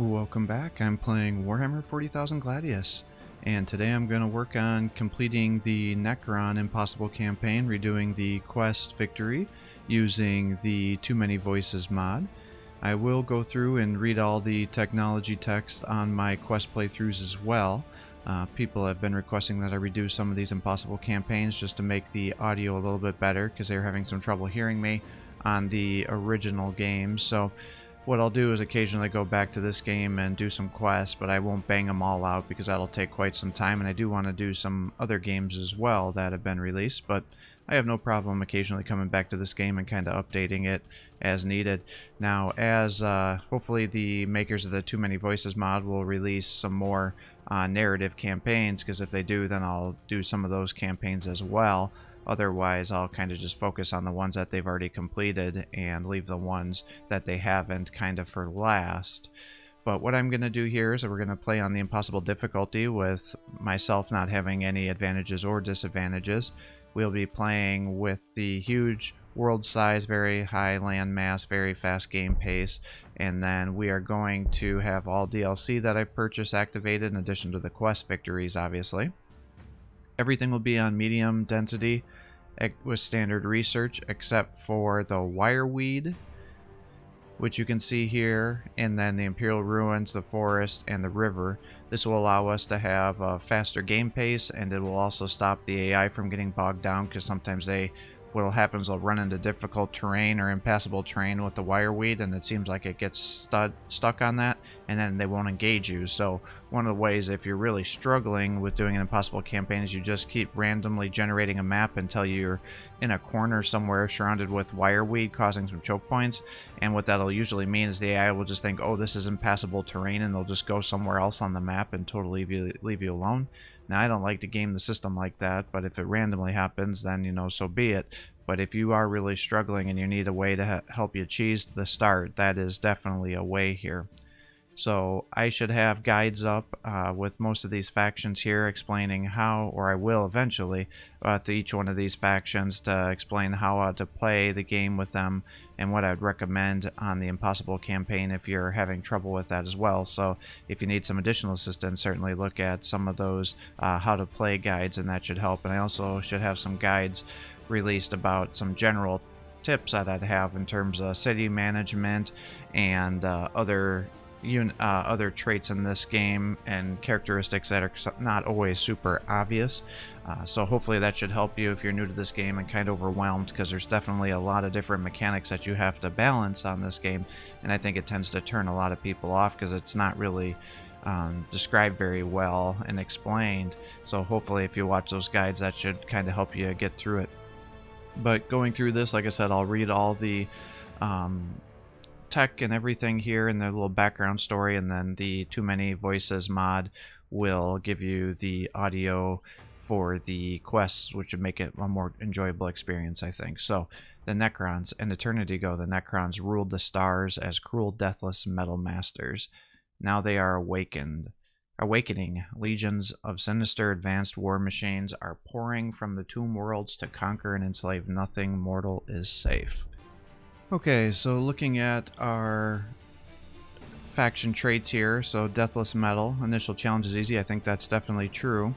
Welcome back. I'm playing Warhammer 40,000 Gladius, and today I'm going to work on completing the Necron Impossible campaign, redoing the quest victory using the Too Many Voices mod. I will go through and read all the technology text on my quest playthroughs as well. People have been requesting that I redo some of these impossible campaigns just to make the audio a little bit better because they were having some trouble hearing me on the original game. So what I'll do is occasionally go back to this game and do some quests, but I won't bang them all out because that'll take quite some time, and I do want to do some other games as well that have been released, but I have no problem occasionally coming back to this game and kind of updating it as needed. Now, as hopefully the makers of the Too Many Voices mod will release some more narrative campaigns, because if they do, then I'll do some of those campaigns as well. Otherwise, I'll kind of just focus on the ones that they've already completed and leave the ones that they haven't kind of for last. But what I'm going to do here is we're going to play on the impossible difficulty with myself not having any advantages or disadvantages. We'll be playing with the huge world size, very high land mass, very fast game pace, and then we are going to have all DLC that I purchased activated in addition to the quest victories, obviously. Everything will be on medium density with standard research except for the wireweed, which you can see here, and then the Imperial Ruins, the forest, and the river. This will allow us to have a faster game pace, and it will also stop the AI from getting bogged down, because sometimes what'll happen is they'll run into difficult terrain or impassable terrain with the wireweed, and it seems like it gets stuck on that, and then they won't engage you. So one of the ways, if you're really struggling with doing an impossible campaign, is you just keep randomly generating a map until you're in a corner somewhere surrounded with wireweed, causing some choke points. And what that'll usually mean is the AI will just think, oh, this is impassable terrain, and they'll just go somewhere else on the map and totally leave you alone. Now, I don't like to game the system like that, but if it randomly happens, then, you know, so be it. But if you are really struggling and you need a way to help you cheese to the start, that is definitely a way here. So I should have guides up with most of these factions here explaining how, or I will eventually, to each one of these factions to explain how to play the game with them and what I'd recommend on the impossible campaign if you're having trouble with that as well. So if you need some additional assistance, certainly look at some of those how to play guides, and that should help. And I also should have some guides released about some general tips that I'd have in terms of city management and other traits in this game and characteristics that are not always super obvious. So hopefully that should help you if you're new to this game and kind of overwhelmed, because there's definitely a lot of different mechanics that you have to balance on this game, and I think it tends to turn a lot of people off because it's not really described very well and explained. So hopefully if you watch those guides, that should kind of help you get through it. But going through this, like I said, I'll read all the tech and everything here in their little background story, and then the Too Many Voices mod will give you the audio for the quests, which would make it a more enjoyable experience, I think. So the Necrons. An eternity ago, the Necrons ruled the stars as cruel, deathless metal masters. Now they are awakening. Legions of sinister advanced war machines are pouring from the tomb worlds to conquer and enslave. Nothing mortal is safe. Okay, so looking at our faction traits here, so Deathless Metal, initial challenge is easy. I think that's definitely true.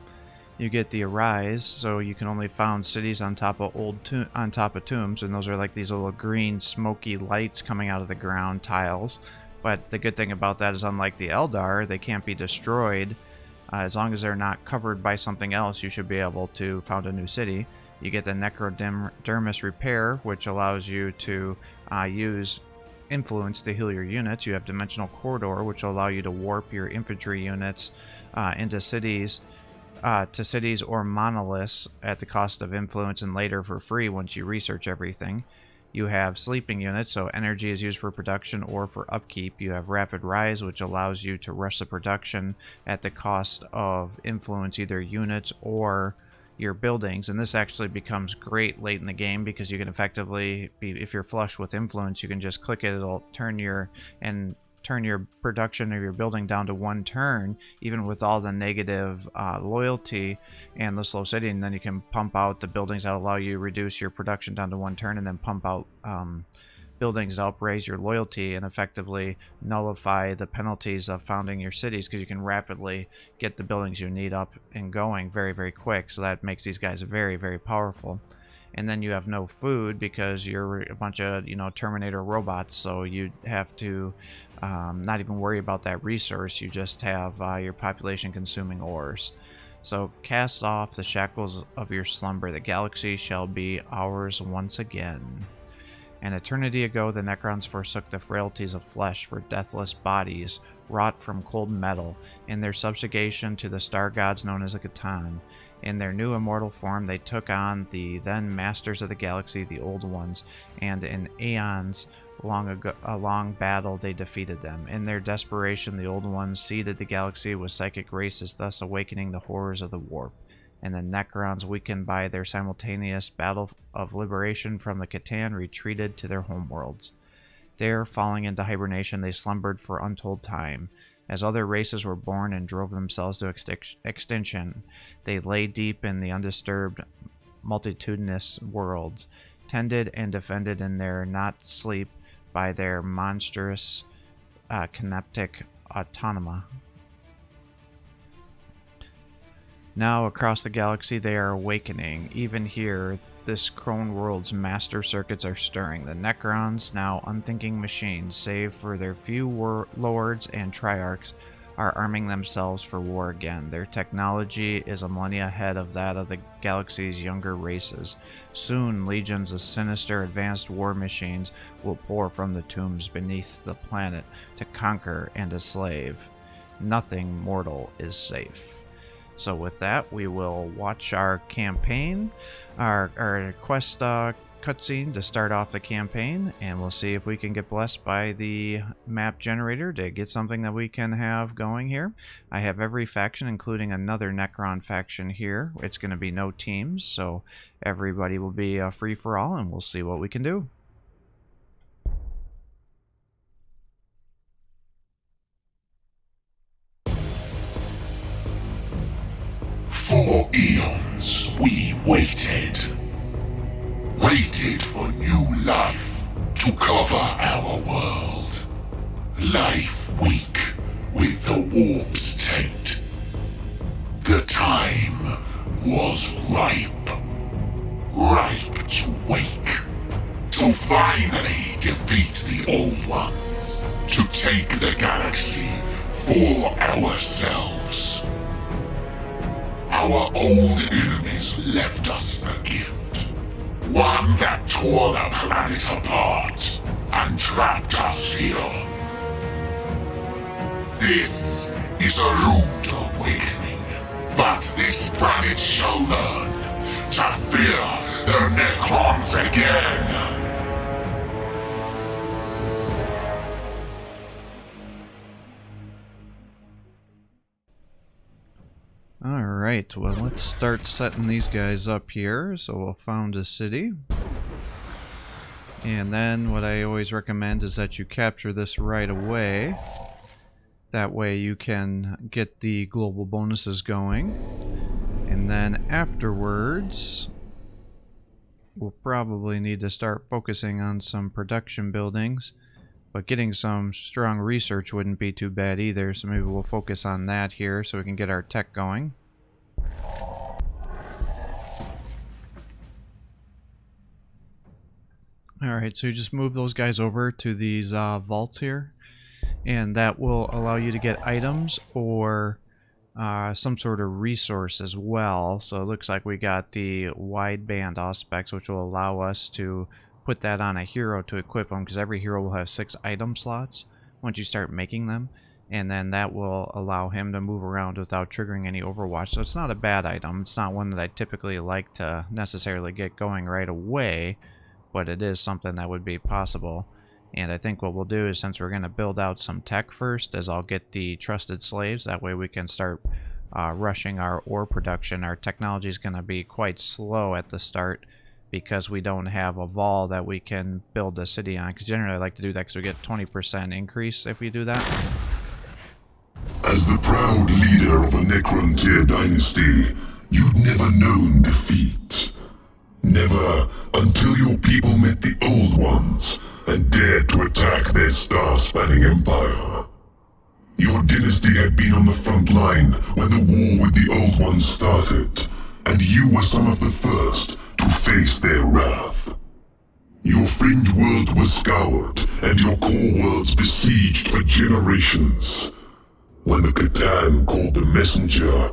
You get the Arise, so you can only found cities on top of tombs, and those are like these little green smoky lights coming out of the ground tiles. But the good thing about that is, unlike the Eldar, they can't be destroyed. As long as they're not covered by something else, you should be able to found a new city. You get the Necrodermis Repair, which allows you to use influence to heal your units. You have Dimensional Corridor, which will allow you to warp your infantry units into cities, or monoliths at the cost of influence, and later for free once you research everything. You have Sleeping Units, so energy is used for production or for upkeep. You have Rapid Rise, which allows you to rush the production at the cost of influence, either units or your buildings. And this actually becomes great late in the game, because you can effectively if you're flush with influence, you can just click it, it'll turn your production of your building down to 1 turn, even with all the negative loyalty and the slow city, and then you can pump out the buildings that allow you to reduce your production down to 1 turn, and then pump out buildings to help raise your loyalty and effectively nullify the penalties of founding your cities, because you can rapidly get the buildings you need up and going very, very quick. So that makes these guys very, very powerful. And then you have no food because you're a bunch of, Terminator robots, so you have to not even worry about that resource. You just have your population consuming ores. So cast off the shackles of your slumber. The galaxy shall be ours once again. An eternity ago, the Necrons forsook the frailties of flesh for deathless bodies wrought from cold metal. In their subjugation to the star gods known as the Catan, in their new immortal form, they took on the then masters of the galaxy, the Old Ones, and in aeons a long battle they defeated them. In their desperation, the Old Ones seeded the galaxy with psychic races, thus awakening the horrors of the warp. And the Necrons, weakened by their simultaneous battle of liberation from the Catan, retreated to their homeworlds. There, falling into hibernation, they slumbered for untold time. As other races were born and drove themselves to extinction, they lay deep in the undisturbed, multitudinous worlds, tended and defended in their not sleep by their monstrous, kineptic autonoma. Now across the galaxy they are awakening. Even here, this crone world's master circuits are stirring. The Necrons, now unthinking machines, save for their few lords and triarchs, are arming themselves for war again. Their technology is a millennia ahead of that of the galaxy's younger races. Soon, legions of sinister advanced war machines will pour from the tombs beneath the planet to conquer and to slave. Nothing mortal is safe. So with that, we will watch our campaign, our quest cutscene to start off the campaign, and we'll see if we can get blessed by the map generator to get something that we can have going here. I have every faction, including another Necron faction here. It's going to be no teams, so everybody will be free for all, and we'll see what we can do. For eons we waited for new life to cover our world. Life weak with the warp's taint. The time was ripe to wake, to finally defeat the Old Ones, to take the galaxy for ourselves. Our old enemies left us a gift, one that tore the planet apart and trapped us here. This is a rude awakening, but this planet shall learn to fear the Necrons again. Alright, well, let's start setting these guys up here. So we'll found a city. And then what I always recommend is that you capture this right away. That way you can get the global bonuses going. And then afterwards, we'll probably need to start focusing on some production buildings. But getting some strong research wouldn't be too bad either, so maybe we'll focus on that here so we can get our tech going. Alright, so you just move those guys over to these vaults here, and that will allow you to get items or some sort of resource as well. So it looks like we got the wideband auspex, which will allow us to put that on a hero to equip them, because every hero will have 6 item slots once you start making them, and then that will allow him to move around without triggering any overwatch. So it's not a bad item. It's not one that I typically like to necessarily get going right away, but it is something that would be possible. And I think what we'll do is, since we're going to build out some tech first, is I'll get the trusted slaves. That way we can start rushing our ore production. Our technology is going to be quite slow at the start, because we don't have a vol that we can build a city on. Because generally I like to do that because we get 20% increase if we do that. As the proud leader of a Necron tier dynasty, you'd never known defeat. Never until your people met the Old Ones, and dared to attack their star-spanning empire. Your dynasty had been on the front line when the war with the Old Ones started, and you were some of the first to face their wrath. Your fringe world was scoured, and your core worlds besieged for generations. When the Catan called the Messenger,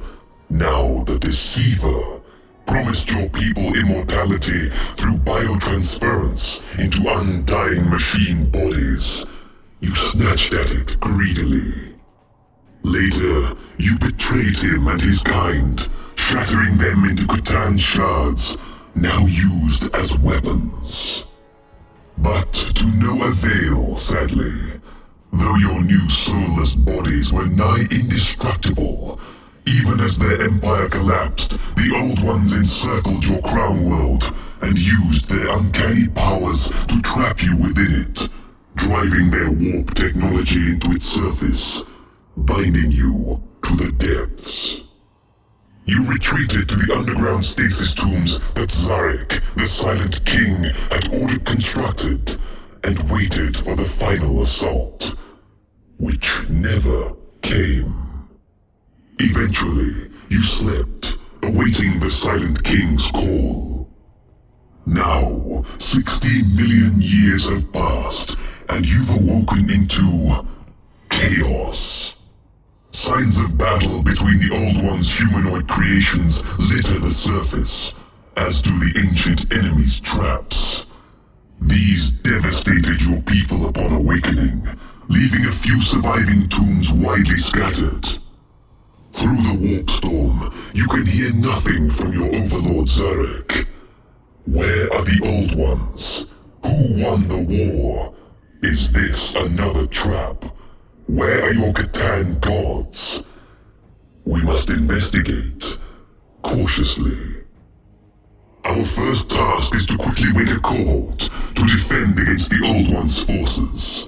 now the Deceiver, promised your people immortality through biotransference into undying machine bodies, you snatched at it greedily. Later, you betrayed him and his kind, shattering them into Catan shards, now used as weapons. But to no avail, sadly. Though your new soulless bodies were nigh indestructible, even as their empire collapsed, the Old Ones encircled your crown world and used their uncanny powers to trap you within it, driving their warp technology into its surface, binding you to the depths. You retreated to the underground stasis tombs that Zarek, the Silent King, had ordered constructed, and waited for the final assault, which never came. Eventually, you slept, awaiting the Silent King's call. Now, 60 million years have passed, and you've awoken into chaos. Signs of battle between the Old One's humanoid creations litter the surface, as do the ancient enemy's traps. These devastated your people upon awakening, leaving a few surviving tombs widely scattered. Through the warp storm, you can hear nothing from your overlord Zarek. Where are the Old Ones? Who won the war? Is this another trap? Where are your Catan gods? We must investigate, cautiously. Our first task is to quickly wake a cohort to defend against the Old One's forces.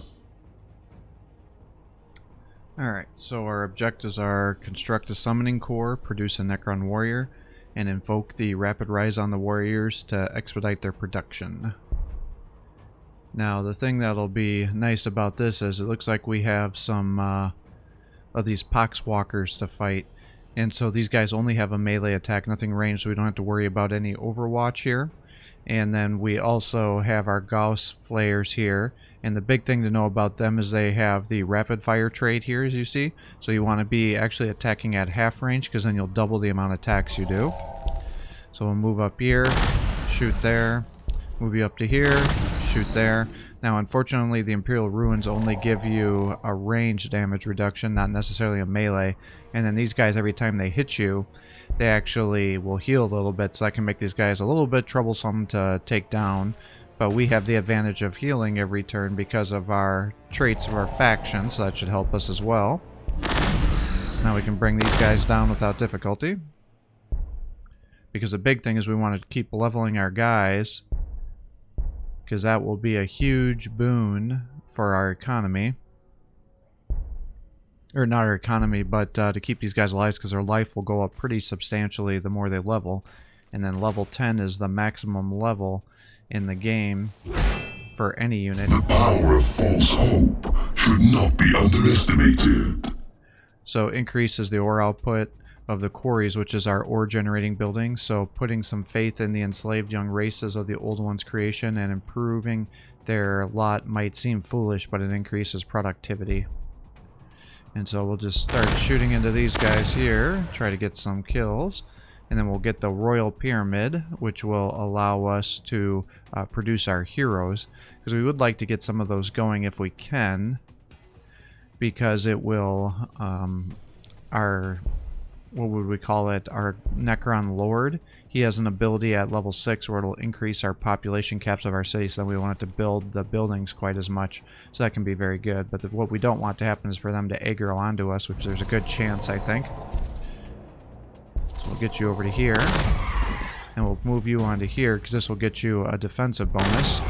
Alright, so our objectives are construct a summoning core, produce a Necron warrior, and invoke the rapid rise on the warriors to expedite their production. Now, the thing that'll be nice about this is it looks like we have some of these poxwalkers to fight, and so these guys only have a melee attack, nothing ranged, so we don't have to worry about any overwatch here. And then we also have our Gauss flayers here, and the big thing to know about them is they have the rapid fire trait here, as you see. So you want to be actually attacking at half range, because then you'll double the amount of attacks you do. So we'll move up here, shoot there, move you up to here, shoot there. Now unfortunately the Imperial Ruins only give you a range damage reduction, not necessarily a melee. And then these guys, every time they hit you, they actually will heal a little bit, so that can make these guys a little bit troublesome to take down. But we have the advantage of healing every turn because of our traits of our faction, so that should help us as well. So now we can bring these guys down without difficulty. Because the big thing is we want to keep leveling our guys, because that will be a huge boon for our economy. Or not our economy, but to keep these guys alive, because their life will go up pretty substantially the more they level. And then level 10 is the maximum level in the game for any unit. The power of false hope should not be underestimated. So increases the ore output of the quarries, which is our ore generating building. So putting some faith in the enslaved young races of the Old One's creation and improving their lot might seem foolish, but it increases productivity. And so we'll just start shooting into these guys here, try to get some kills, and then we'll get the Royal Pyramid, which will allow us to produce our heroes, because we would like to get some of those going if we can, because it will, what would we call it, our Necron Lord, he has an ability at level 6 where it'll increase our population caps of our city, so then we won't have to build the buildings quite as much, so that can be very good. But what we don't want to happen is for them to aggro onto us, which there's a good chance, I think. So we'll get you over to here, and we'll move you onto here, because this will get you a defensive bonus,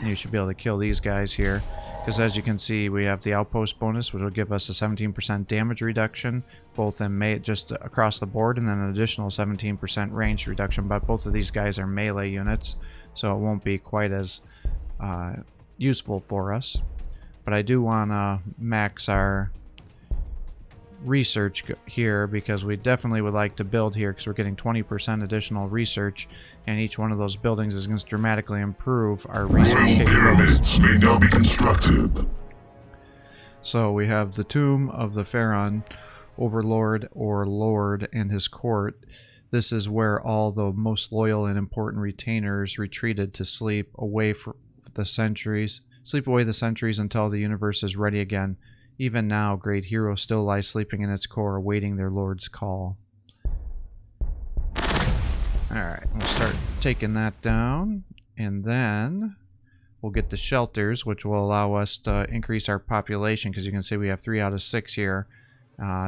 and you should be able to kill these guys here. Because as you can see, we have the outpost bonus, which will give us a 17% damage reduction, both in just across the board, and then an additional 17% range reduction. But both of these guys are melee units, so it won't be quite as useful for us. But I do want to max our research here, because we definitely would like to build here, because we're getting 20% additional research, and each one of those buildings is going to dramatically improve our research Royal pyramids may now be constructed. So we have the tomb of the Pharaoh Overlord or Lord and his court. This is where all the most loyal and important retainers retreated to sleep away for the centuries. Sleep away the centuries until the universe is ready again. Even now, great heroes still lie sleeping in its core, awaiting their lord's call. Alright, we'll start taking that down, and then we'll get the shelters, which will allow us to increase our population, because you can see we have 3 out of 6 here,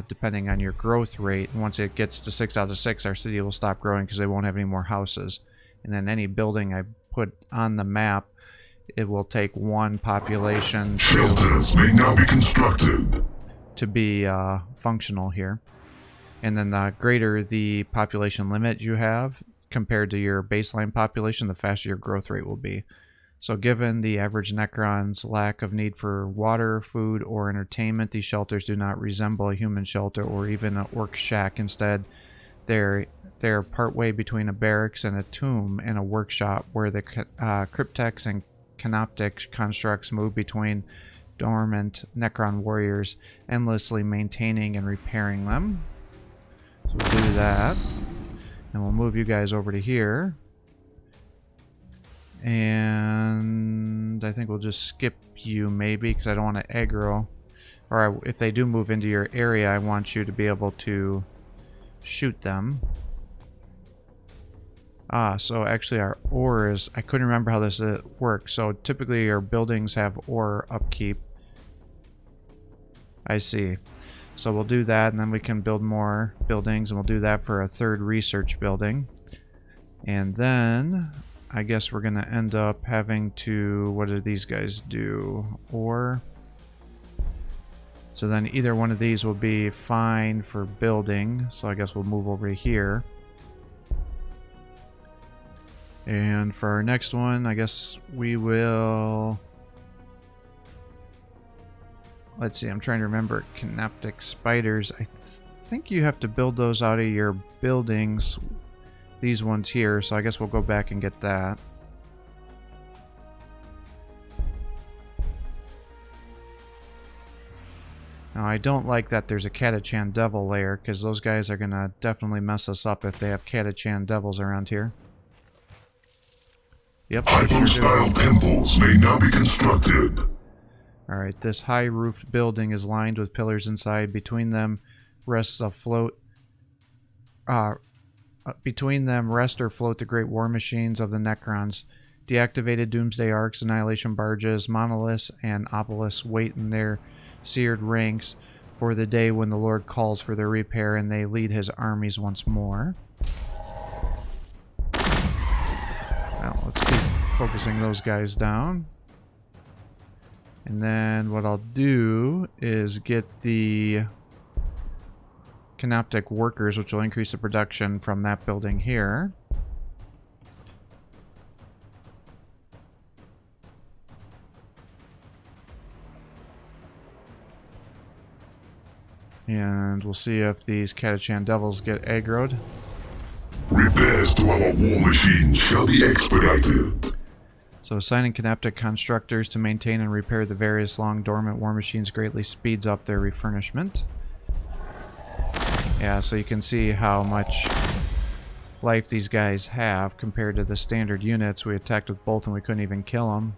depending on your growth rate. And once it gets to 6 out of 6, our city will stop growing because they won't have any more houses. And then any building I put on the map, it will take 1 population Shelters may now be constructed to be functional here. And then the greater the population limit you have compared to your baseline population, the faster your growth rate will be. So given the average Necron's lack of need for water, food, or entertainment, these shelters do not resemble a human shelter or even an orc shack. Instead, they're partway between a barracks and a tomb and a workshop, where the cryptex and canoptic constructs move between dormant Necron warriors, endlessly maintaining and repairing them. So we'll do that. And we'll move you guys over to here. And I think we'll just skip you maybe, because I don't want to aggro. Or if they do move into your area, I want you to be able to shoot them. So actually our ores, I couldn't remember how this works. So typically your buildings have ore upkeep. I see. So we'll do that, and then we can build more buildings, and we'll do that for a 3rd research building. And then I guess we're going to end up having to, what do these guys do? Ore. So then either one of these will be fine for building. So I guess we'll move over here. And for our next one, I guess we will... Let's see, I'm trying to remember. Canoptic spiders. I think you have to build those out of your buildings. These ones here, so I guess we'll go back and get that. Now, I don't like that there's a Catachan Devil layer, because those guys are going to definitely mess us up if they have Catachan Devils around here. Yep. Hypo-style temples may now be constructed. Alright, this high-roofed building is lined with pillars inside. Between them rests or float the great war machines of the Necrons. Deactivated Doomsday Arcs, Annihilation Barges, Monoliths, and Obelisks wait in their seared ranks for the day when the Lord calls for their repair and they lead his armies once more. Well, let's keep focusing those guys down. And then what I'll do is get the Canoptic workers, which will increase the production from that building here. And we'll see if these Catachan Devils get aggroed. Repairs to our war machines shall be expedited. So assigning Canoptic constructors to maintain and repair the various long dormant war machines greatly speeds up their refurnishment. Yeah, so you can see how much life these guys have compared to the standard units. We attacked with both and we couldn't even kill them.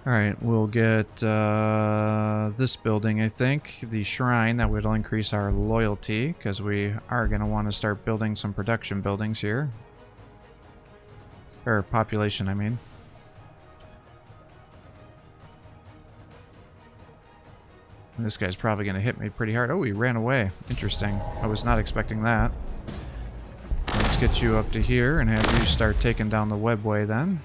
Alright, we'll get this building, I think. The shrine, that will increase our loyalty, because we are going to want to start building some production buildings here. Or population, I mean. And this guy's probably going to hit me pretty hard. Oh, he ran away. Interesting. I was not expecting that. Let's get you up to here and have you start taking down the webway then.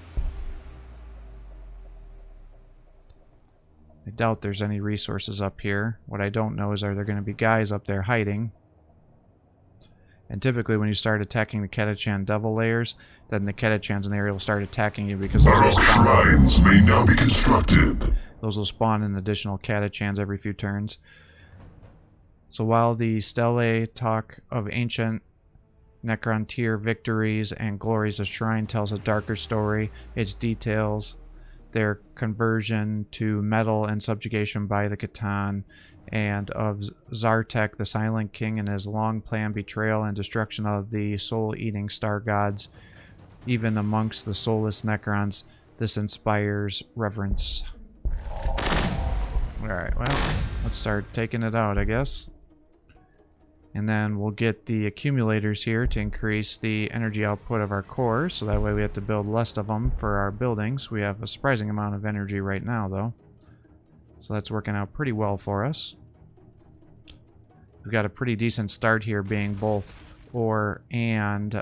I doubt there's any resources up here. What I don't know is, are there going to be guys up there hiding? And typically when you start attacking the Catachan Devil layers, then the Catachans in the area will start attacking you because those will spawn. Shrines may now be constructed. Those will spawn in additional Catachans every few turns. So while the stelae talk of ancient Necron tier victories and glories, the shrine tells a darker story. Its details their conversion to metal and subjugation by the Catan, and of Zartek, the Silent King, and his long-planned betrayal and destruction of the soul-eating star gods. Even amongst the soulless Necrons, this inspires reverence. Alright, well, let's start taking it out, I guess. And then we'll get the accumulators here to increase the energy output of our cores, so that way we have to build less of them for our buildings. We have a surprising amount of energy right now, though. So that's working out pretty well for us. We've got a pretty decent start here, being both ore and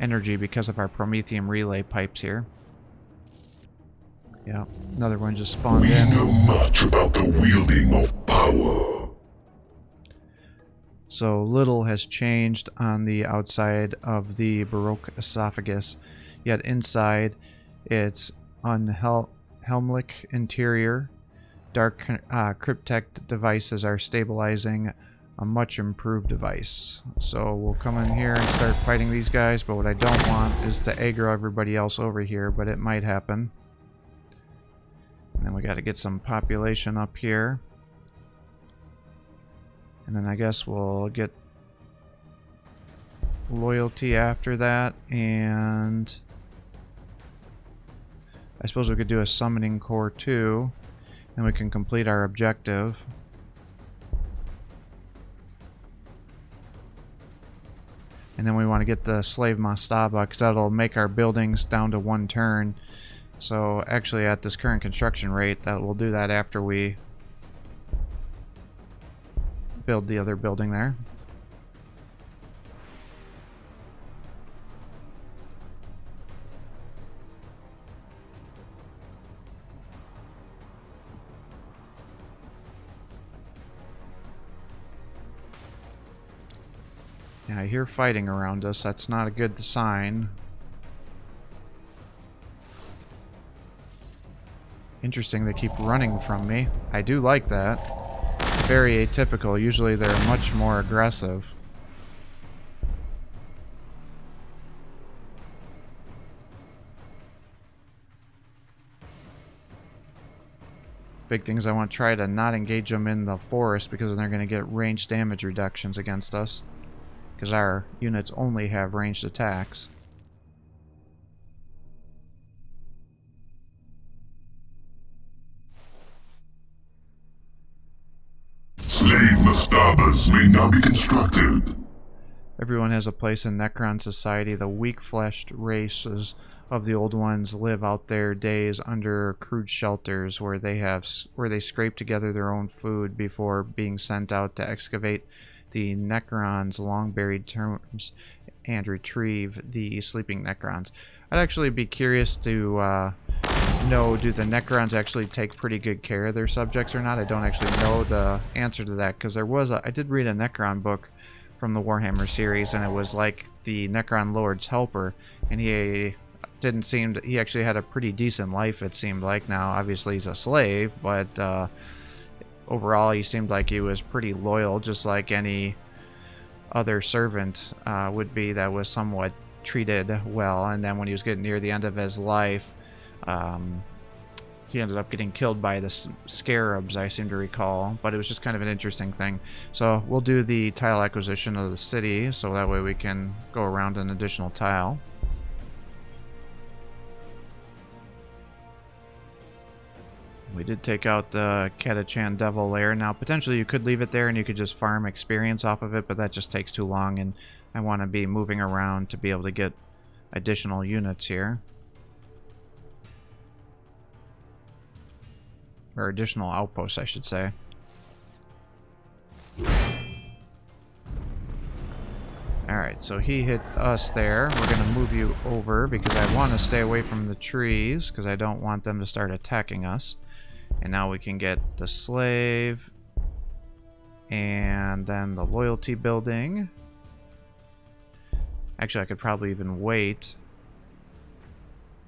energy because of our Prometheum relay pipes here. Yeah, another one just spawned in. We know much about the wielding of power. So little has changed on the outside of the Baroque esophagus, yet inside its unhelmlich interior, dark cryptech devices are stabilizing a much improved device. So we'll come in here and start fighting these guys, but what I don't want is to aggro everybody else over here, but it might happen. And then we got to get some population up here. And then I guess we'll get loyalty after that, and I suppose we could do a summoning core too, and we can complete our objective. And then we want to get the slave Mastaba, because that'll make our buildings down to 1 turn. So actually at this current construction rate, that we'll do that after we build the other building there. Yeah, I hear fighting around us. That's not a good sign. Interesting, they keep running from me. I do like that. It's very atypical. Usually they're much more aggressive. Big thing is I want to try to not engage them in the forest, because then they're going to get range damage reductions against us. Because our units only have ranged attacks. Slave mastabas may now be constructed. Everyone has a place in Necron society. The weak-fleshed races of the old ones live out their days under crude shelters where they scrape together their own food before being sent out to excavate the Necrons' long-buried tombs and retrieve the sleeping Necrons. I'd actually be curious to know, do the Necrons actually take pretty good care of their subjects or not? I don't actually know the answer to that, because I did read a Necron book from the Warhammer series, and it was like the Necron Lord's helper, and he actually had a pretty decent life, it seemed like. Now obviously he's a slave, but overall he seemed like he was pretty loyal, just like any other servant would be that was somewhat treated well. And then when he was getting near the end of his life, he ended up getting killed by the scarabs, I seem to recall, but it was just kind of an interesting thing. So we'll do the tile acquisition of the city, so that way we can go around an additional tile. We did take out the Catachan Devil lair. Now potentially you could leave it there and you could just farm experience off of it, but that just takes too long, and I want to be moving around to be able to get additional units here. Or additional outposts, I should say. Alright, so he hit us there. We're going to move you over because I want to stay away from the trees because I don't want them to start attacking us. And now we can get the slave and then the loyalty building. Actually, I could probably even wait.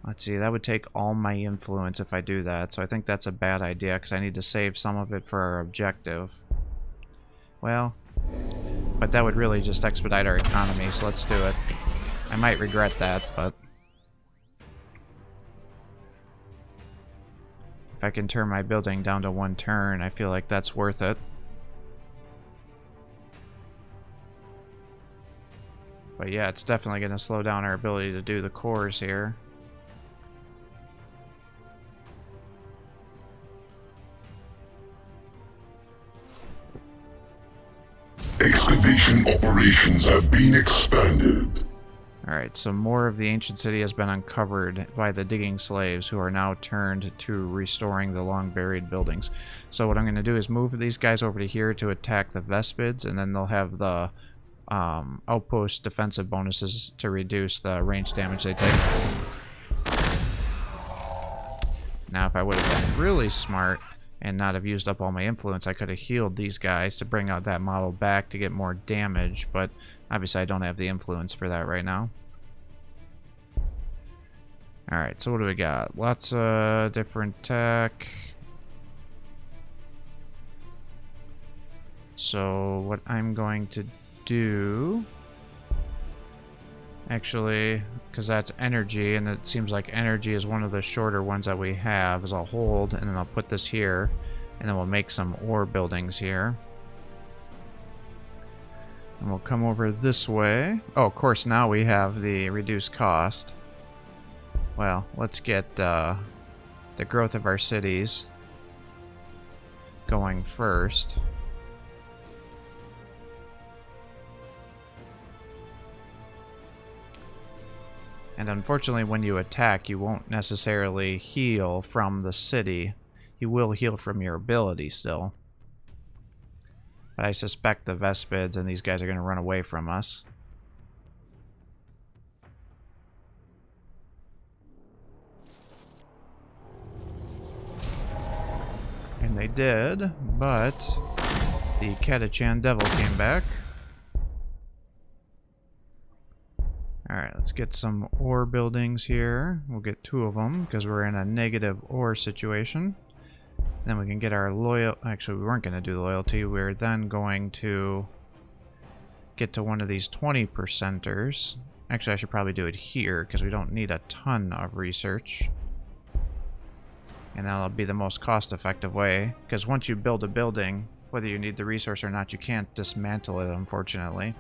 Let's see, that would take all my influence if I do that, so I think that's a bad idea because I need to save some of it for our objective. Well, but that would really just expedite our economy, so let's do it. I might regret that, but if I can turn my building down to 1 turn, I feel like that's worth it. But yeah, it's definitely going to slow down our ability to do the cores here. Excavation operations have been expanded. Alright, so more of the ancient city has been uncovered by the digging slaves who are now turned to restoring the long buried buildings. So what I'm going to do is move these guys over to here to attack the Vespids, and then they'll have the outpost defensive bonuses to reduce the range damage they take. Now if I would have been really smart and not have used up all my influence, I could have healed these guys to bring out that model back to get more damage, but obviously I don't have the influence for that right now. Alright, so what do we got? Lots of different tech. So what I'm going to do, actually, because that's energy, and it seems like energy is one of the shorter ones that we have, is I'll hold, and then I'll put this here, and then we'll make some ore buildings here. And we'll come over this way. Oh, of course, now we have the reduced cost. Well, let's get the growth of our cities going first. And unfortunately, when you attack, you won't necessarily heal from the city. You will heal from your ability still. But I suspect the Vespids and these guys are going to run away from us. And they did, but the Catachan Devil came back. Alright, let's get some ore buildings here. We'll get 2 of them because we're in a negative ore situation. Then we can get our loyal... Actually, we weren't going to do the loyalty. We're then going to get to one of these 20%ers. Actually, I should probably do it here because we don't need a ton of research. And that'll be the most cost-effective way. Because once you build a building, whether you need the resource or not, you can't dismantle it, unfortunately.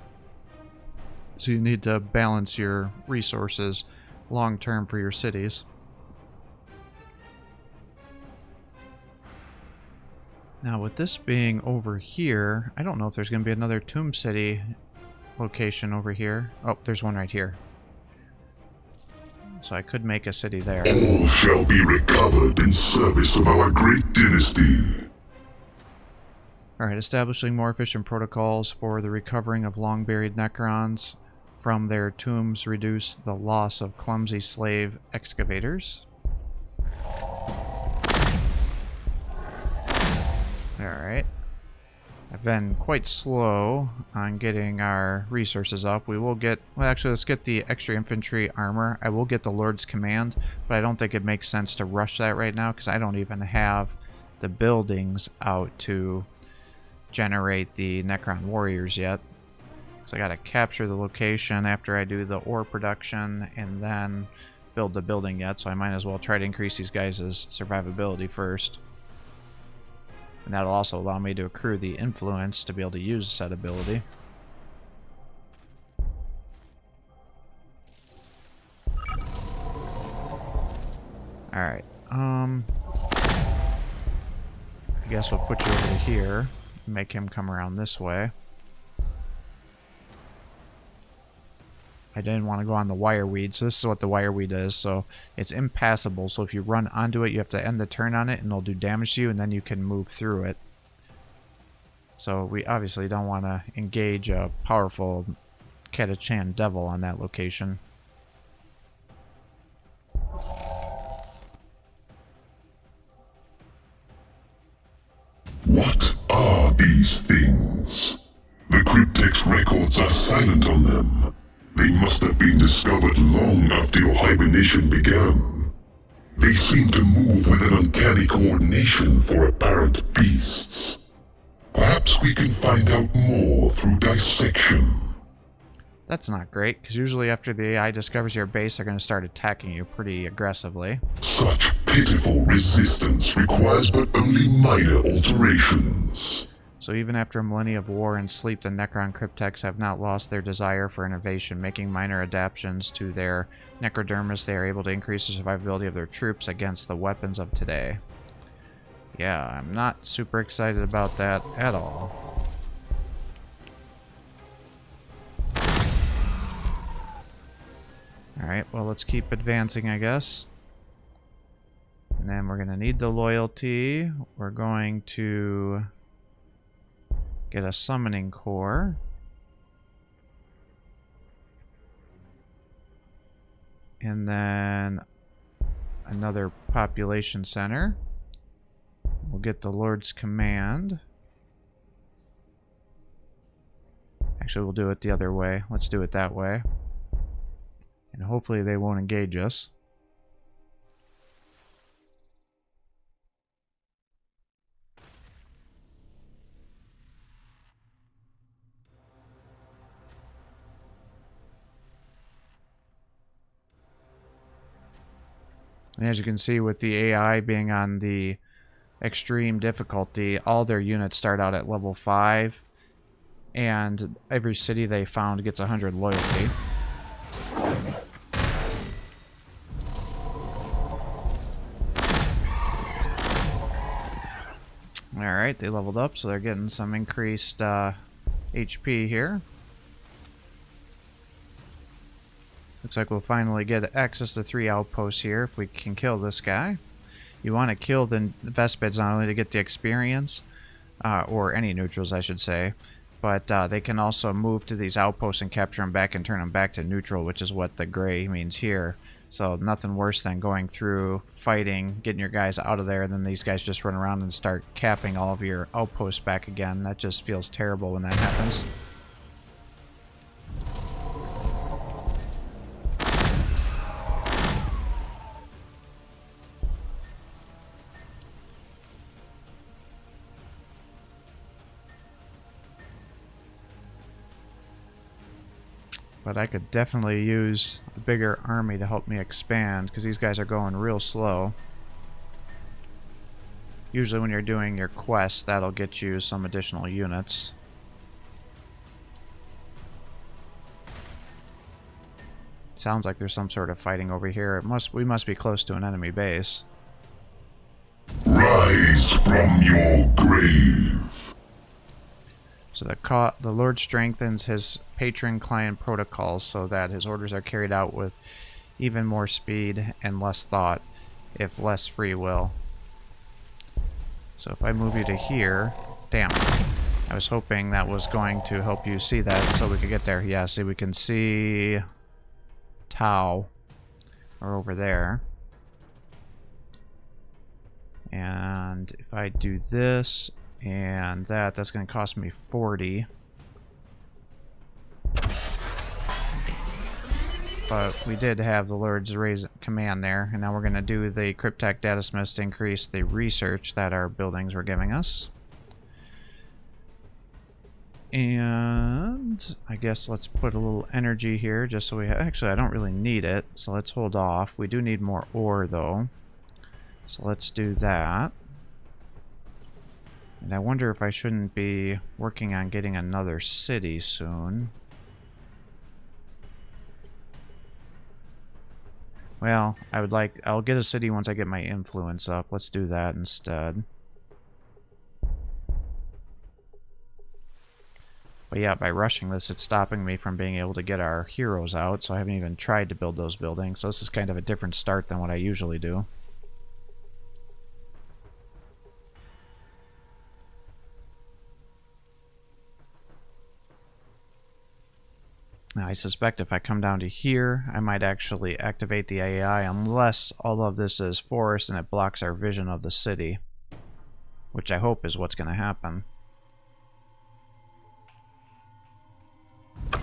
So you need to balance your resources long-term for your cities. Now with this being over here, I don't know if there's going to be another Tomb City location over here. Oh, there's one right here. So I could make a city there. All shall be recovered in service of our great dynasty. Alright, establishing more efficient protocols for the recovering of long-buried Necrons from their tombs reduce the loss of clumsy slave excavators. Alright. I've been quite slow on getting our resources up. We will get... Well, actually, let's get the extra infantry armor. I will get the Lord's Command, but I don't think it makes sense to rush that right now because I don't even have the buildings out to generate the Necron warriors yet. So I gotta capture the location after I do the ore production and then build the building yet, so I might as well try to increase these guys' survivability first. And that'll also allow me to accrue the influence to be able to use said ability. Alright, I guess we'll put you over to here and make him come around this way. I didn't want to go on the wireweed, so this is what the wireweed is. So it's impassable, so if you run onto it, you have to end the turn on it, and it'll do damage to you, and then you can move through it. So we obviously don't want to engage a powerful Catachan Devil on that location. What are these things? The cryptex records are silent on them. They They must have been discovered long after your hibernation began. They seem to move with an uncanny coordination for apparent beasts. Perhaps we can find out more through dissection. That's not great, because usually after the AI discovers your base, they're going to start attacking you pretty aggressively. Such pitiful resistance requires but only minor alterations. So even after a millennia of war and sleep, the Necron cryptechs have not lost their desire for innovation. Making minor adaptations to their necrodermis, they are able to increase the survivability of their troops against the weapons of today. Yeah, I'm not super excited about that at all. Alright, well, let's keep advancing, I guess. And then we're going to need the loyalty. We're going to get a summoning core. And then another population center. We'll get the Lord's Command. Actually, we'll do it the other way. Let's do it that way. And hopefully they won't engage us. And as you can see, with the AI being on the extreme difficulty, all their units start out at level 5. And every city they found gets 100 loyalty. Alright, they leveled up, so they're getting some increased HP here. Looks like we'll finally get access to 3 outposts here if we can kill this guy. You want to kill the Vespids not only to get the experience, or any neutrals I should say, but they can also move to these outposts and capture them back and turn them back to neutral, which is what the gray means here. So nothing worse than going through, fighting, getting your guys out of there, and then these guys just run around and start capping all of your outposts back again. That just feels terrible when that happens. But I could definitely use a bigger army to help me expand, because these guys are going real slow. Usually when you're doing your quests, that'll get you some additional units. Sounds like there's some sort of fighting over here. We must be close to an enemy base. Rise from your grave. So the Lord strengthens his patron-client protocols so that his orders are carried out with even more speed and less thought, if less free will. So if I move you to here... Damn. I was hoping that was going to help you see that so we could get there. Yeah, see, we can see... Tau. Or over there. And if I do this... and that's going to cost me 40. But we did have the Lord's raise command there, and now we're going to do the Cryptech Datasmiths to increase the research that our buildings were giving us. And I guess let's put a little energy here just so we actually, I don't really need it, so let's hold off. We do need more ore though, so let's do that. And I wonder if I shouldn't be working on getting another city soon. Well, I'll get a city once I get my influence up. Let's do that instead. But yeah, by rushing this, it's stopping me from being able to get our heroes out, so I haven't even tried to build those buildings. So this is kind of a different start than what I usually do. Now I suspect if I come down to here, I might actually activate the AI unless all of this is forest and it blocks our vision of the city. Which I hope is what's going to happen.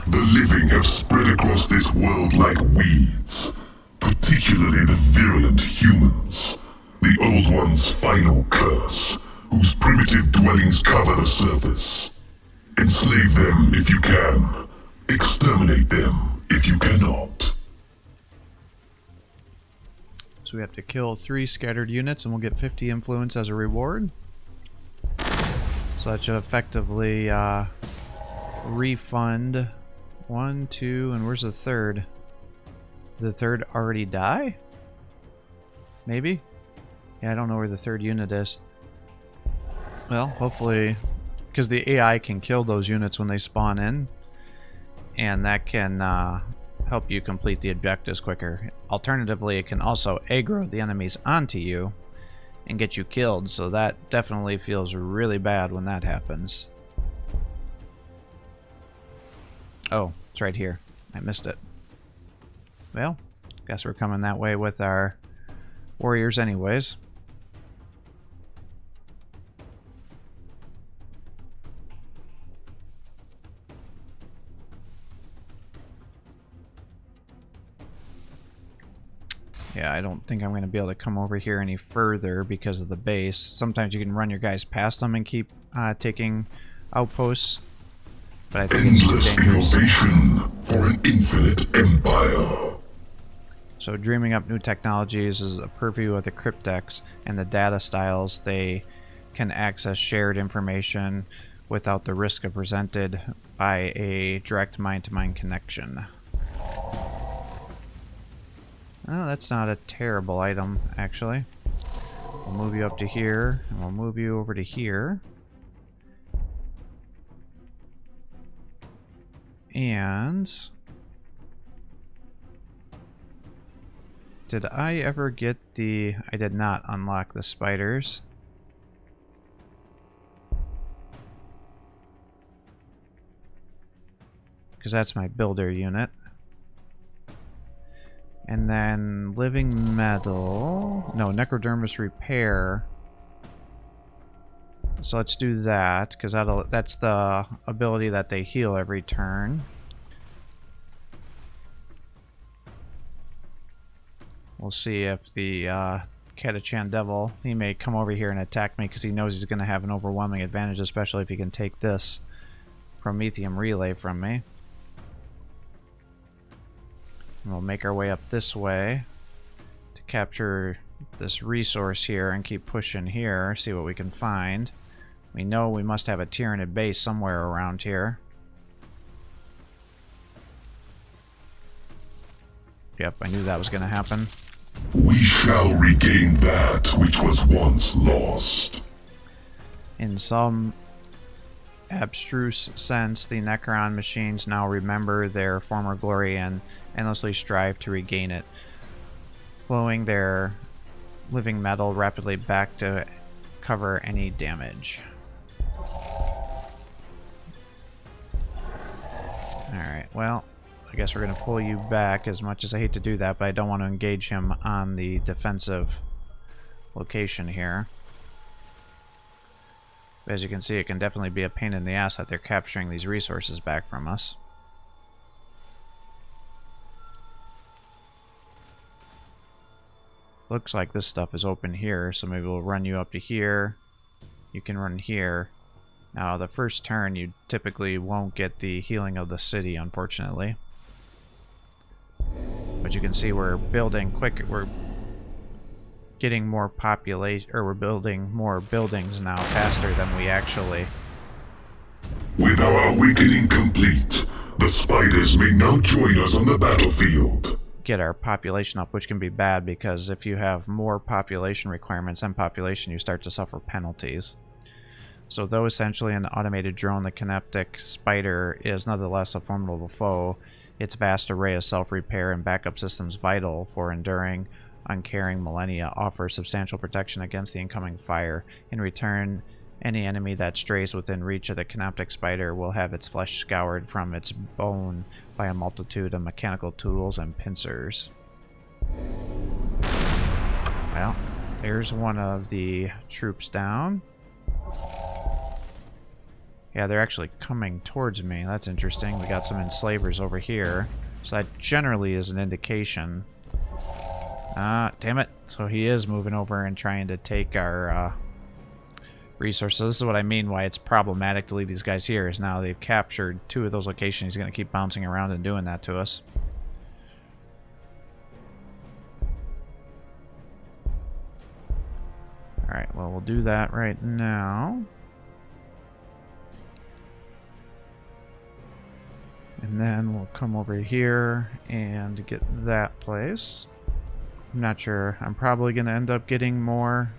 The living have have spread across this world like weeds, particularly the virulent humans, the Old One's final curse, whose primitive dwellings cover the surface. Enslave them if you can. Exterminate them if you cannot. So we have to kill 3 scattered units and we'll get 50 influence as a reward. So that should effectively refund 1, 2, and where's the third? Did the third already die? Maybe? Yeah, I don't know where the third unit is. Well, hopefully, because the AI can kill those units when they spawn in, and that can help you complete the objectives quicker. Alternatively, it can also aggro the enemies onto you and get you killed, so that definitely feels really bad when that happens. Oh, it's right here. I missed it. Well, guess we're coming that way with our warriors anyways. Yeah, I don't think I'm going to be able to come over here any further because of the base. Sometimes you can run your guys past them and keep taking outposts. But I think it's too dangerous. Innovation for an infinite empire. So dreaming up new technologies is a purview of the cryptex and the data styles. They can access shared information without the risk of presented by a direct mind-to-mind connection. Oh, that's not a terrible item, actually. We'll move you up to here, and we'll move you over to here. And... did I ever get the... I did not unlock the spiders. Because that's my builder unit. And then living metal. No, necrodermis repair. So let's do that, because that's the ability that they heal every turn. We'll see if the Catachan Devil, he may come over here and attack me because he knows he's going to have an overwhelming advantage, especially if he can take this Prometheum relay from me. And we'll make our way up this way to capture this resource here and keep pushing here, see what we can find. We know we must have a Tyranid base somewhere around here. Yep, I knew that was going to happen. We shall regain that which was once lost. In some abstruse sense, the Necron machines now remember their former glory and endlessly strive to regain it, flowing their living metal rapidly back to cover any damage. Alright, well, I guess we're going to pull you back, as much as I hate to do that, but I don't want to engage him on the defensive location here. As you can see, it can definitely be a pain in the ass that they're capturing these resources back from us. Looks like this stuff is open here, so maybe we'll run you up to here. You can run here. Now, the first turn, you typically won't get the healing of the city, unfortunately. But you can see we're building quick. We're getting more population, or we're building more buildings now faster than we actually. With our awakening complete, the spiders may now join us on the battlefield. Get our population up, which can be bad because if you have more population requirements than population, you start to suffer penalties. So though essentially an automated drone, the Canoptic Spider is nonetheless a formidable foe. Its vast array of self-repair and backup systems vital for enduring uncaring millennia offer substantial protection against the incoming fire. In return, any enemy that strays within reach of the Canoptic Spider will have its flesh scoured from its bone by a multitude of mechanical tools and pincers. Well, there's one of the troops down. Yeah, they're actually coming towards me. That's interesting. We got some enslavers over here. So that generally is an indication. Ah, damn it. So he is moving over and trying to take our resources. So this is what I mean why it's problematic to leave these guys here, is now they've captured 2 of those locations. He's going to keep bouncing around and doing that to us. Alright, well, we'll do that right now. And then we'll come over here and get that place. I'm not sure. I'm probably going to end up getting more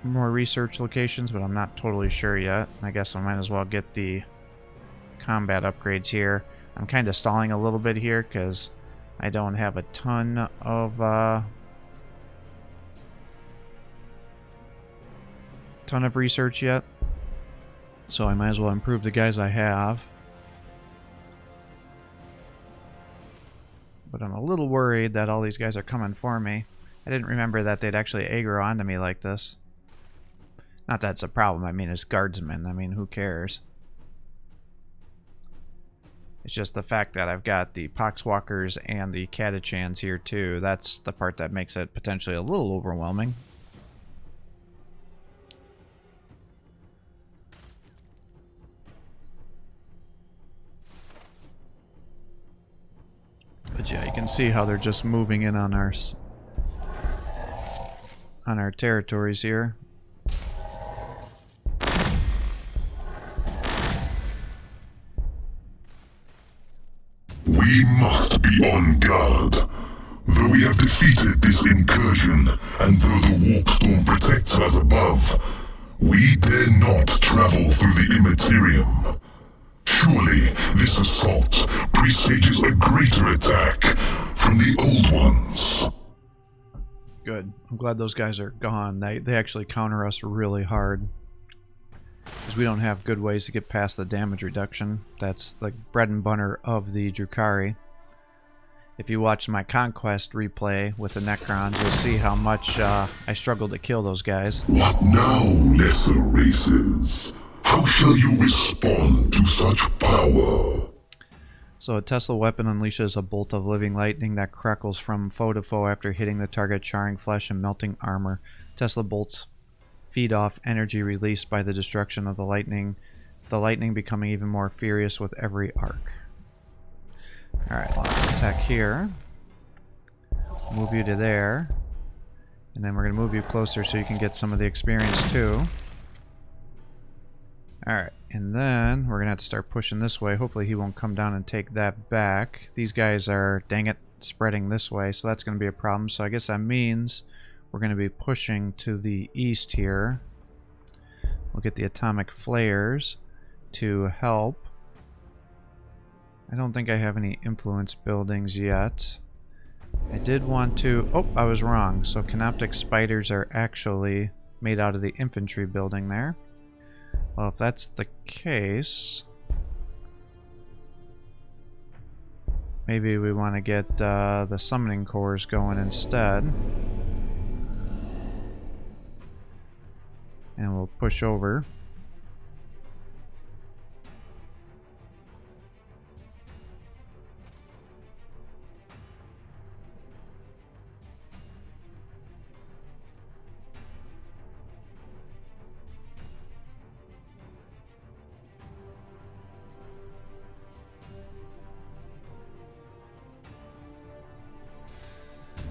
research locations, but I'm not totally sure yet. I guess I might as well get the combat upgrades here. I'm kind of stalling a little bit here because I don't have a ton of research yet, so I might as well improve the guys I have. But I'm a little worried that all these guys are coming for me. I didn't remember that they'd actually aggro onto me like this. Not that it's a problem, I mean, it's guardsmen. I mean, who cares? It's just the fact that I've got the Poxwalkers and the Catachans here too. That's the part that makes it potentially a little overwhelming. But yeah, you can see how they're just moving in on our territories here. We must be on guard. Though we have defeated this incursion, and though the Warpstorm protects us above, we dare not travel through the Immaterium. Surely this assault presages a greater attack from the Old Ones. Good. I'm glad those guys are gone. They actually counter us really hard. Because we don't have good ways to get past the damage reduction. That's the bread and butter of the Drukhari. If you watch my Conquest replay with the Necrons, you'll see how much I struggled to kill those guys. What now, lesser races? How shall you respond to such power? So a Tesla weapon unleashes a bolt of living lightning that crackles from foe to foe after hitting the target, charring flesh and melting armor. Tesla bolts feed off energy released by the destruction of the lightning becoming even more furious with every arc. Alright, let's attack here. Move you to there. And then we're going to move you closer so you can get some of the experience too. Alright, and then we're going to have to start pushing this way. Hopefully he won't come down and take that back. These guys are, dang it, spreading this way, so that's going to be a problem. So I guess that means we're going to be pushing to the east here. We'll get the atomic flares to help. I don't think I have any influence buildings yet. I did want to... Oh, I was wrong. So Canoptic spiders are actually made out of the infantry building there. Well, if that's the case, maybe we want to get the summoning cores going instead. And we'll push over.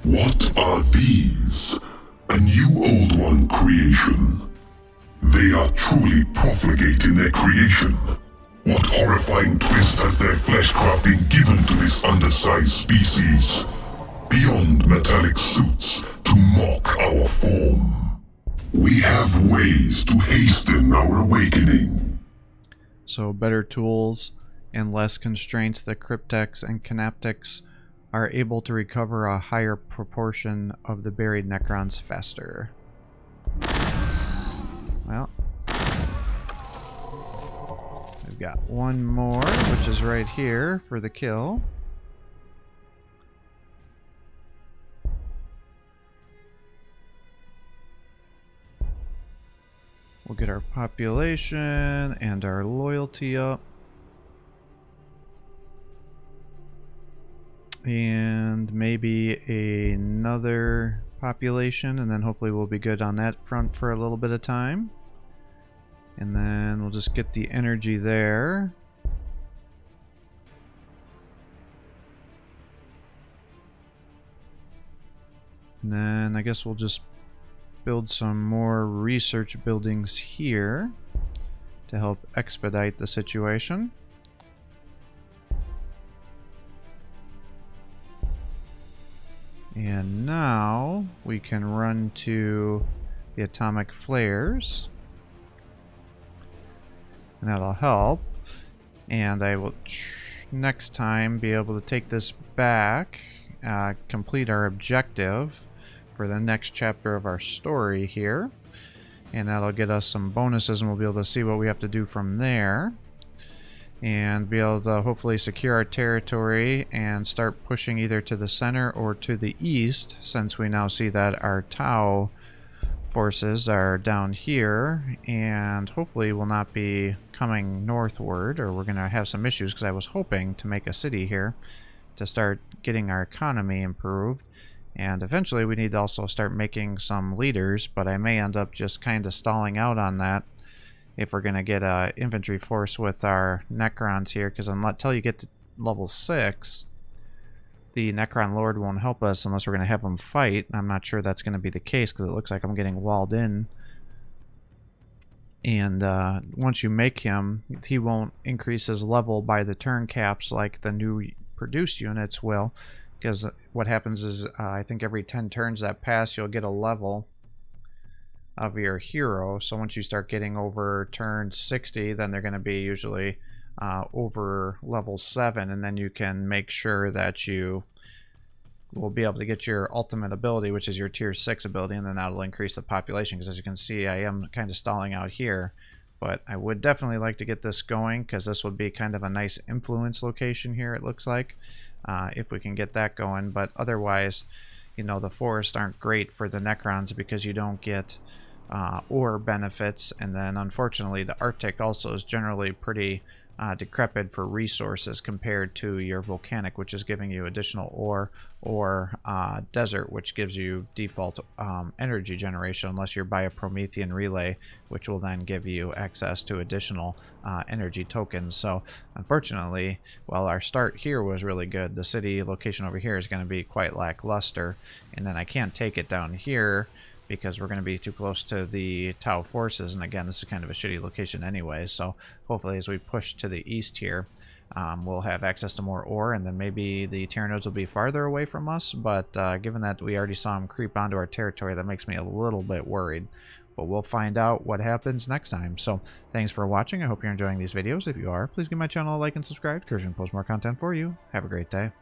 What are these? A new Old One creation? They are truly profligate in their creation. What horrifying twist has their fleshcraft been given to this undersized species? Beyond metallic suits to mock our form. We have ways to hasten our awakening. So better tools and less constraints. The Cryptex and Canoptics are able to recover a higher proportion of the buried Necrons faster. Well, we've got one more, which is right here for the kill. We'll get our population and our loyalty up. And maybe another population, and then hopefully we'll be good on that front for a little bit of time. And then we'll just get the energy there. And then I guess we'll just build some more research buildings here to help expedite the situation. And now we can run to the atomic flares. And that'll help. And I will next time be able to take this back, complete our objective for the next chapter of our story here. And that'll get us some bonuses, and we'll be able to see what we have to do from there. And be able to hopefully secure our territory and start pushing either to the center or to the east, since we now see that our Tau forces are down here and hopefully will not be coming northward, or we're going to have some issues, because I was hoping to make a city here to start getting our economy improved. And eventually we need to also start making some leaders, but I may end up just kind of stalling out on that if we're going to get an infantry force with our Necrons here, because until you get to level 6, the Necron Lord won't help us unless we're going to have him fight. I'm not sure that's going to be the case, because it looks like I'm getting walled in. And once you make him, he won't increase his level by the turn caps like the new produced units will, because what happens is I think every 10 turns that pass, you'll get a level of your hero. So once you start getting over turn 60, then they're going to be usually over level 7, and then you can make sure that you will be able to get your ultimate ability, which is your tier 6 ability, and then that'll increase the population, because as you can see, I am kind of stalling out here. But I would definitely like to get this going, because this would be kind of a nice influence location here, it looks like, if we can get that going. But otherwise, you know, the forests aren't great for the Necrons, because you don't get ore benefits, and then unfortunately the Arctic also is generally pretty decrepit for resources compared to your volcanic, which is giving you additional ore, or desert, which gives you default energy generation, unless you're by a Promethean relay, which will then give you access to additional energy tokens. So unfortunately, while our start here was really good, the city location over here is going to be quite lackluster, and then I can't take it down here because we're going to be too close to the Tau forces, and again, this is kind of a shitty location anyway. So hopefully as we push to the east here, we'll have access to more ore, and then maybe the Tyrannodes will be farther away from us. But given that we already saw them creep onto our territory, that makes me a little bit worried. But we'll find out what happens next time. So thanks for watching. I hope you're enjoying these videos. If you are, please give my channel a like and subscribe, because I'm going to post more content for you. Have a great day.